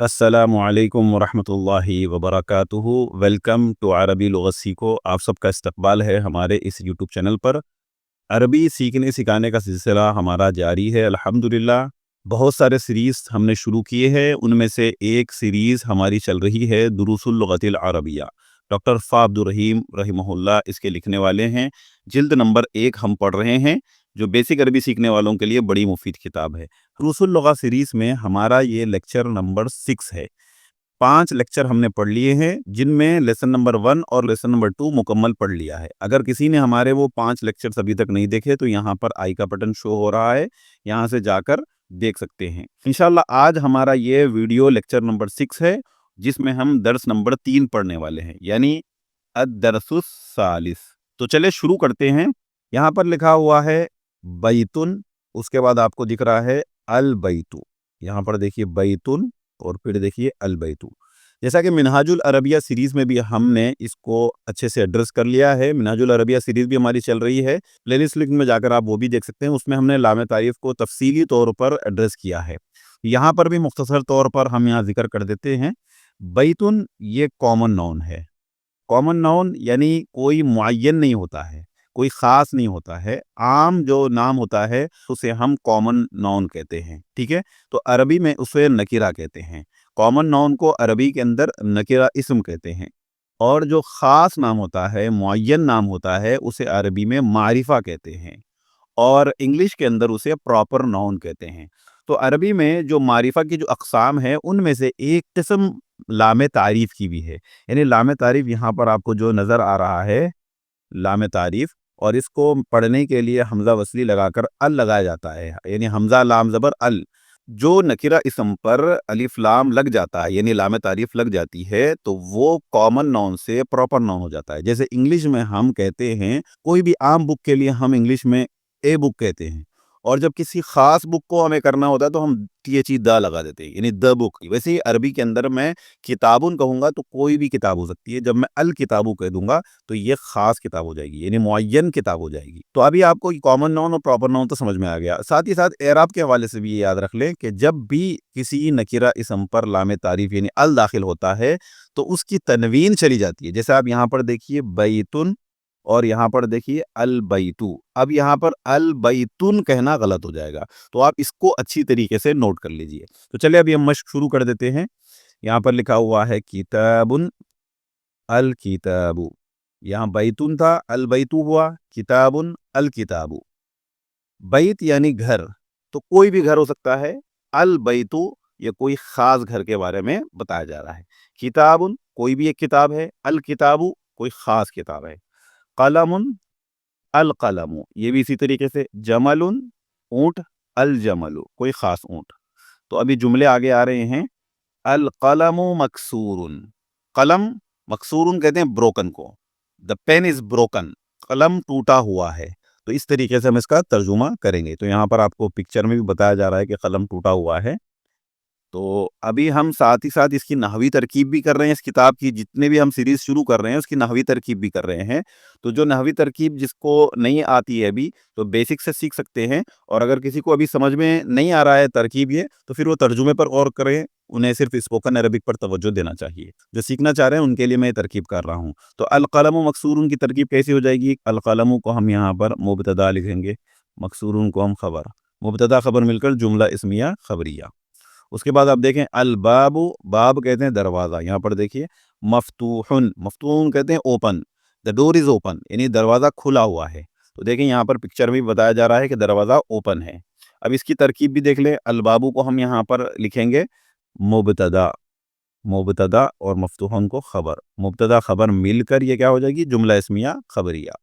अस्सलामु अलैकुम वरहमतुल्लाहि वबरकातुहू। वेलकम टू अरबी लुग़त सीखो। आप सबका इस्तकबाल है हमारे इस यूट्यूब चैनल पर। अरबी सीखने सिखाने का सिलसिला हमारा जारी है अल्हम्दुलिल्लाह। बहुत सारे सीरीज़ हमने शुरू किए हैं, उनमें से एक सीरीज़ हमारी चल रही है दुरूसुल लुग़तिल अरबिया। डॉक्टर फ़ा अब्दुर रहीम रहिमहुल्लाह इसके लिखने वाले हैं। जिल्द नंबर 1 हम पढ़ रहे हैं, जो बेसिक अरबी सीखने वालों के लिए बड़ी मुफीद किताब है। दुरूसुल लुग़ा सीरीज़ में हमारा ये लेक्चर नंबर 6 है। 5 लेक्चर हमने पढ़ लिए हैं, जिनमें लेसन नंबर 1 और लेसन नंबर 2 मुकम्मल पढ़ लिया है। अगर किसी ने हमारे वो 5 लेक्चर्स अभी तक नहीं देखे तो यहाँ पर आई का बटन शो हो रहा है, यहाँ से जाकर देख सकते हैं। इंशाल्लाह आज हमारा ये वीडियो लेक्चर नंबर 6 है, जिसमें हम दर्स नंबर 3 पढ़ने वाले हैं, यानी अद-दरसुस सालिस। तो चलिए शुरू करते हैं। यहाँ पर लिखा हुआ है बैतुन, उसके बाद आपको दिख रहा है अल बैतु। यहाँ पर देखिए बैतुन और फिर देखिए अल बैतु। जैसा कि मिनहाजुल अरबिया सीरीज़ में भी हमने इसको अच्छे से एड्रेस कर लिया है। मिनहाजुल अरबिया सीरीज़ भी हमारी चल रही है, प्लेलिस्ट लिंक में जाकर आप वो भी देख सकते हैं। उसमें हमने लामे तारीफ़ को तफसीली तौर पर एड्रेस किया है। यहाँ पर भी मुख्तसर तौर पर हम यहाँ ज़िक्र कर देते हैं। बैतुन ये कॉमन नाउन है। कॉमन नाउन यानी कोई मुअय्यन नहीं होता है, कोई ख़ास नहीं होता है। आम जो नाम होता है उसे हम कॉमन नाउन कहते हैं, ठीक है? तो अरबी में उसे नकीरा कहते हैं। कॉमन नाउन को अरबी के अंदर नकीरा इस्म कहते हैं, और जो ख़ास नाम होता है, मुअय्यन नाम होता है, उसे अरबी में मारिफ़ा कहते हैं, और इंग्लिश के अंदर उसे प्रॉपर नाउन कहते हैं। तो अरबी में जो मारिफ़ा की जो अक़साम है, उनमें से एक किस्म लामे तारीफ़ की भी है। यानी लामे तारीफ़ यहाँ पर आपको जो नज़र आ रहा है, लामे तारीफ़, और इसको पढ़ने के लिए हमज़ा वस्ली लगाकर अल लगाया जाता है, यानी हमज़ा लाम ज़बर अल। जो नकिरा इस्म पर अलिफ लाम लग जाता है, यानी लामे तारीफ़ लग जाती है, तो वो कॉमन नाउन से प्रॉपर नाउन हो जाता है। जैसे इंग्लिश में हम कहते हैं, कोई भी आम बुक के लिए हम इंग्लिश में ए बुक कहते हैं, और जब किसी ख़ास बुक को हमें करना होता है तो हम टी द लगा देते हैं, यानी द बुक। वैसे ही अरबी के अंदर मैं किताबुन कहूँगा तो कोई भी किताब हो सकती है, जब मैं अल किताबु कह दूंगा तो ये ख़ास किताब हो जाएगी, यानी मुअय्यन किताब हो जाएगी। तो अभी आपको कॉमन नाउन और प्रॉपर नाउन तो समझ में आ गया। साथ ही साथ एराब के हवाले से भी ये याद रख लें कि जब भी किसी नकिरा इस्म पर लामे तारीफ़ यानी अल दाखिल होता है तो उसकी तनवीन चली जाती है। जैसे आप यहाँ पर देखिए बैतुन, और यहाँ पर देखिए अल बैतु। अब यहाँ पर अल बैतुन कहना गलत हो जाएगा, तो आप इसको अच्छी तरीके से नोट कर लीजिए। तो चलिए अभी हम मश्क शुरू कर देते हैं। यहाँ पर लिखा हुआ है किताबुन अल किताबु। यहाँ बैतुन था, अल बैतु हुआ, किताबुन अल किताबु। बैत यानी घर, तो कोई भी घर हो सकता है। अल बैतु ये कोई ख़ास घर के बारे में बताया जा रहा है। किताबुन कोई भी एक किताब है, अल किताबु कोई ख़ास किताब है। कलमुन अल कलमु ये भी इसी तरीके से। जमलुन ऊँट, अल जमलु कोई ख़ास ऊँट। तो अभी जुमले आगे आ रहे हैं। अल कलमु मकसूरुन, कलम मकसूरुन कहते हैं ब्रोकन को। द पेन इज़ ब्रोकन, कलम टूटा हुआ है। तो इस तरीके से हम इसका तर्जुमा करेंगे। तो यहाँ पर आपको पिक्चर में भी बताया जा रहा है कि कलम टूटा हुआ है। तो अभी हम साथ ही साथ इसकी नहवी तरकीब भी कर रहे हैं। इस किताब की जितने भी हम सीरीज़ शुरू कर रहे हैं, उसकी नहवी तरकीब भी कर रहे हैं। तो जो नहवी तरकीब जिसको नहीं आती है अभी, तो बेसिक से सीख सकते हैं, और अगर किसी को अभी समझ में नहीं आ रहा है तरकीब ये, तो फिर वो तर्जुमे पर गौर करें। उन्हें सिर्फ स्पोकन अरबिक पर तवज्जो देना चाहिए। जो सीखना चाह रहे हैं उनके लिए मैं ये तरकीब कर रहा हूँ। तो अल कलमु मकसूरुन की तरकीब कैसी हो जाएगी? अल कलमु को हम यहाँ पर मुब्तदा लिखेंगे, मकसूरुन को हम खबर। मुब्तदा खबर मिलकर जुमला इस्मिया खबरिया। उसके बाद आप देखें अल बाबु, बाब कहते हैं दरवाज़ा। यहाँ पर देखिए मफ्तूहुन, मफ्तूहुन कहते हैं open. The door is open, यानी दरवाज़ा खुला हुआ है। तो देखें यहाँ पर पिक्चर में भी बताया जा रहा है कि दरवाज़ा ओपन है। अब इसकी तरकीब भी देख लें। अल बाबू को हम यहाँ पर लिखेंगे मुब्तदा, मुब्तदा और मफ्तूहुन को खबर। मुब्तदा खबर मिलकर ये क्या हो जाएगी? जुमला इस्मिया खबरिया।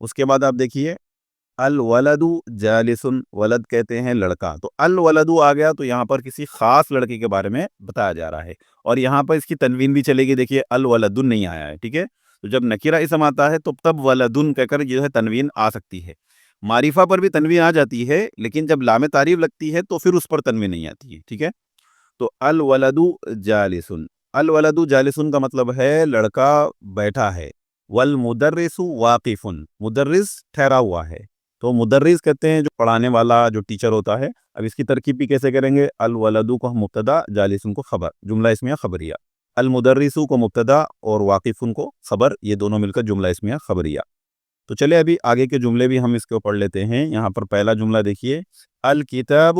उसके बाद आप देखिए अल वलदु जालिसुन, वलद कहते हैं लड़का। तो अल वलदु आ गया तो यहाँ पर किसी खास लड़के के बारे में बताया जा रहा है, और यहाँ पर इसकी तनवीन भी चलेगी। देखिए अल वलदुन नहीं आया है, ठीक है? तो जब नकीरा इसम आता है तो तब वलदुन कहकर जो है तनवीन आ सकती है। मारिफा पर भी तनवीन आ जाती है, लेकिन जब लामे तारीफ लगती है तो फिर उस पर तनवीन नहीं आती है, ठीक है? तो अल वलदु जालिसुन, अल वलदु जालिसुन का मतलब है लड़का बैठा है। वल मुदर्रिसु वाकिफुन, मुदर्रिस ठहरा हुआ है। تو مدرس کہتے ہیں جو پڑھانے والا جو ٹیچر ہوتا ہے. اب اس کی ترکیب بھی کیسے کریں گے؟ الولدو کو ہم مبتدا، جالسن کو خبر، جملہ اسمیہ خبریہ. المدرسو کو مبتدا اور واقفن کو خبر، یہ دونوں مل کر جملہ اسمیہ خبریہ. تو چلے ابھی آگے کے جملے بھی ہم اس کو پڑھ لیتے ہیں. یہاں پر پہلا جملہ دیکھیے، الکتاب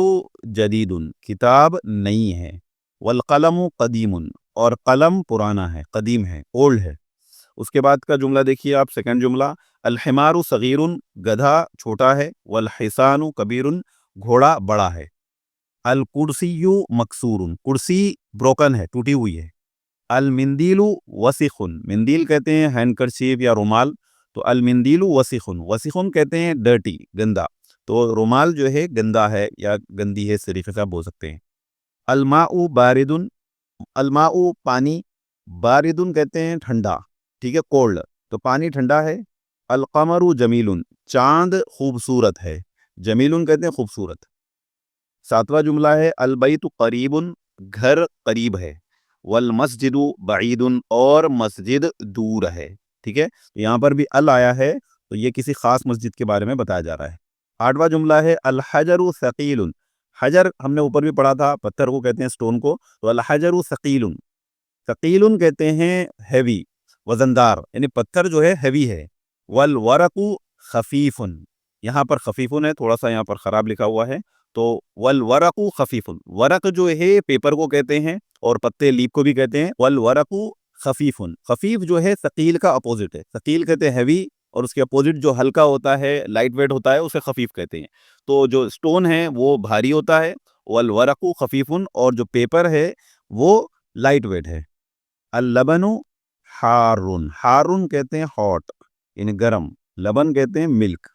جدید، کتاب نئی ہے. والقلم قدیم، اور قلم پرانا ہے، قدیم ہے، اولڈ ہے. اس کے بعد کا جملہ دیکھیے آپ، سیکنڈ جملہ، الحمار صغیر، گدھا چھوٹا ہے. والحصان کبیر، گھوڑا بڑا ہے. الکرسی مکسور، کرسی بروکن ہے، ٹوٹی ہوئی ہے. المندیل وسخ، مندیل کہتے ہیں ہینڈ کرچیف یا رومال، تو المندیل وسخ، وسخ کہتے ہیں ڈرٹی، گندا، تو رومال جو ہے گندا ہے یا گندی ہے، اس طریقے سے آپ بول سکتے ہیں. الماء بارد، الماء پانی، باردن کہتے ہیں ٹھنڈا، ٹھیک ہے، کولڈ، تو پانی ٹھنڈا ہے. القمر جمیل، چاند خوبصورت ہے، جمیل کہتے ہیں خوبصورت. ساتواں جملہ ہے، البیت قریب، گھر قریب ہے. والمسجد بعید، اور مسجد دور ہے. ٹھیک ہے، یہاں پر بھی ال آیا ہے تو یہ کسی خاص مسجد کے بارے میں بتایا جا رہا ہے. آٹھواں جملہ ہے، الحجر ثقیل، حجر ہم نے اوپر بھی پڑھا تھا، پتھر کو کہتے ہیں سٹون کو، تو الحجر ثقیل، ثقیل کہتے ہیں ہیوی، وزندار، یعنی پتھر جو ہے ہیوی ہے. والورق خفیف، یہاں پر خفیفن ہے، تھوڑا سا یہاں پر خراب لکھا ہوا ہے، تو والورق خفیف، ورق جو ہے پیپر کو کہتے ہیں، اور پتے لیپ کو بھی کہتے ہیں. والورق خفیف، خفیف جو ہے ثقیل کا اپوزٹ ہے، ثقیل کہتے ہیں ہیوی، اور اس کے اپوزٹ جو ہلکا ہوتا ہے، لائٹ ویٹ ہوتا ہے، اسے خفیف کہتے ہیں. تو جو سٹون ہے وہ بھاری ہوتا ہے، والورق خفیف، اور جو پیپر ہے وہ لائٹ ویٹ ہے. اللبن حارن، حارن کہتے ہیں ہاٹ، یعنی گرم، لبن کہتے ہیں ملک.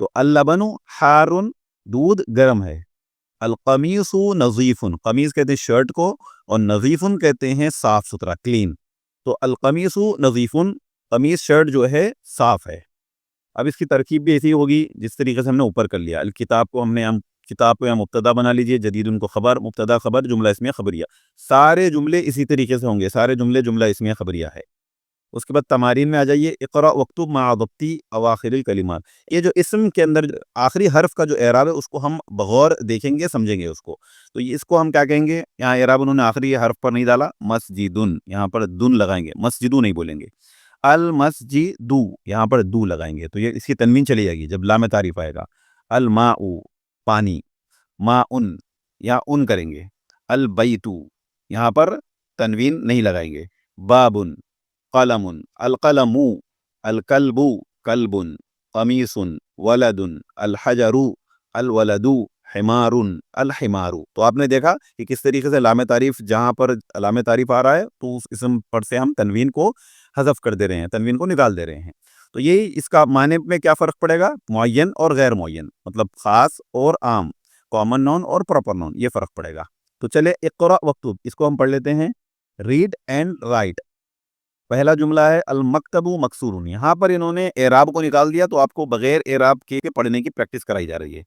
تو اللبن حارن، دودھ گرم ہے. القمیص نظیف، قمیص کہتے ہیں شرٹ کو، اور نظیف کہتے ہیں صاف ستھرا، کلین. تو القمیص نظیف، قمیص شرٹ جو ہے صاف ہے. اب اس کی ترکیب بھی ایسی ہوگی جس طریقے سے ہم نے اوپر کر لیا. الکتاب کو ہم نے کتاب کو یہاں مبتدا بنا لیجئے، جدید ان کو خبر، مبتدا خبر، جملہ اسمیہ خبریہ. سارے جملے اسی طریقے سے ہوں گے، سارے جملے جملہ اسمیہ خبریہ ہے. اس کے بعد تمارین میں آ جائیے. اقرا واکتب مع ضبطی اواخر الکلمات، یہ جو اسم کے اندر آخری حرف کا جو اعراب ہے اس کو ہم بغور دیکھیں گے، سمجھیں گے اس کو. تو اس کو ہم کیا کہیں گے؟ یہاں اعراب انہوں نے آخری حرف پر نہیں ڈالا، مسجدن، یہاں پر دن لگائیں گے، مسجدو نہیں بولیں گے. المسجدو، یہاں پر دو لگائیں گے، تو یہ اس کی تنوین چلی جائے گی جب لام تعریف آئے گا. الماء پانی، ماء یہاں ان کریں گے. البیتو، یہاں پر تنوین نہیں لگائیں گے. بابن، قلم، القلم، الکلب کلب، قمیص، ولد، الحجر الولد، حمار الحمار. تو آپ نے دیکھا کہ کس طریقے سے لام تعریف، جہاں پر لام تعریف آ رہا ہے تو اس اسم پر سے ہم تنوین کو حذف کر دے رہے ہیں، تنوین کو نکال دے رہے ہیں. تو یہی اس کا معنی میں کیا فرق پڑے گا؟ معین اور غیر معین، مطلب خاص اور عام، کامن نون اور پراپر نون، یہ فرق پڑے گا. تو چلے اقرا واکتب، اس کو ہم پڑھ لیتے ہیں. Read and write. پہلا جملہ ہے المکتب مکسور، یہاں پر انہوں نے اعراب کو نکال دیا، تو آپ کو بغیر اعراب کے پڑھنے کی پریکٹس کرائی جا رہی ہے.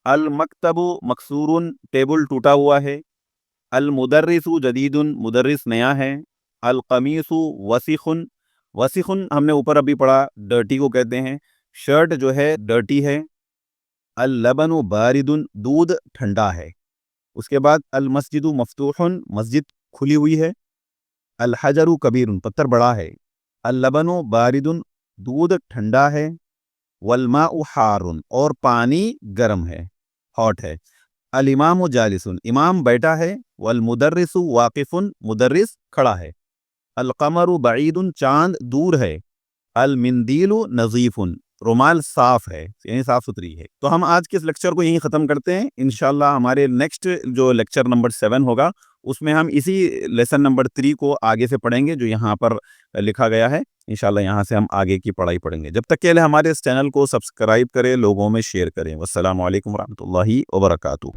المکتب مکسور، ٹیبل ٹوٹا ہوا ہے. المدرس جدید، مدرس نیا ہے. القمیص وسخ، وسخ ہم نے اوپر ابھی پڑھا، ڈرٹی کو کہتے ہیں، شرٹ جو ہے ڈرٹی ہے. اللبن بارد، دودھ ٹھنڈا ہے. اس کے بعد المسجد مفتوح، مسجد کھلی ہوئی ہے. الحجر کبیر، پتھر بڑا ہے. اللبن بارد، دودھ ٹھنڈا ہے. والماء حار، اور پانی گرم ہے، ہاٹ ہے. الامام جالس، امام بیٹھا ہے. والمدرس واقف، مدرس کھڑا ہے. القمر بعید، چاند دور ہے. المندیل نظیف، رومال صاف ہے، یعنی صاف ستھری ہے. تو ہم آج کے اس لیکچر کو یہیں ختم کرتے ہیں. انشاءاللہ ہمارے نیکسٹ جو لیکچر نمبر 7 ہوگا اس میں ہم اسی لیسن نمبر 3 کو آگے سے پڑھیں گے جو یہاں پر لکھا گیا ہے. انشاءاللہ یہاں سے ہم آگے کی پڑھائی پڑھیں گے. جب تک کے لیے ہمارے اس چینل کو سبسکرائب کریں، لوگوں میں شیئر کریں. والسلام علیکم ورحمۃ اللہ وبرکاتہ.